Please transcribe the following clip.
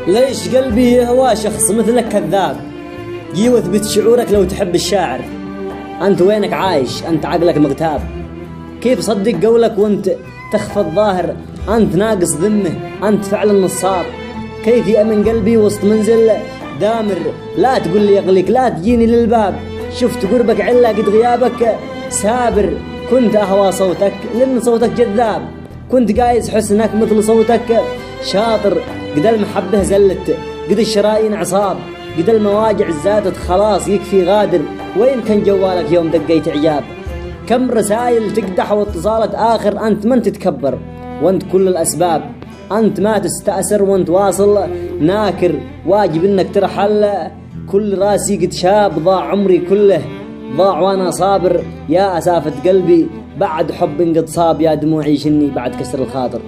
ليش قلبي يهوى شخص مثلك كذاب؟ جي واثبت شعورك لو تحب الشاعر. أنت وينك عايش؟ أنت عقلك مغتاب. كيف صدق قولك وانت تخفى الظاهر؟ أنت ناقص ذمه، أنت فعلا نصاب. كيف يأمن قلبي وسط منزل دامر؟ لا تقول لي يغليك، لا تجيني للباب. شفت قربك علا قد غيابك سابر. كنت أهوى صوتك لأن صوتك جذاب، كنت قايس حسنك مثل صوتك شاطر. قد المحبة زلت، قد الشرايين عصاب، قد المواجع زادت، خلاص يكفي غادر. وين كان جوالك يوم دقيت عجاب؟ كم رسائل تقدح واتصالات آخر. أنت من تتكبر وانت كل الأسباب. أنت ما تستأسر وانت واصل ناكر. واجب انك ترحل، كل راسي قد شاب. ضاع عمري كله ضاع وانا صابر. يا أسافة قلبي بعد حب قد صاب، يا دموعي شني بعد كسر الخاطر.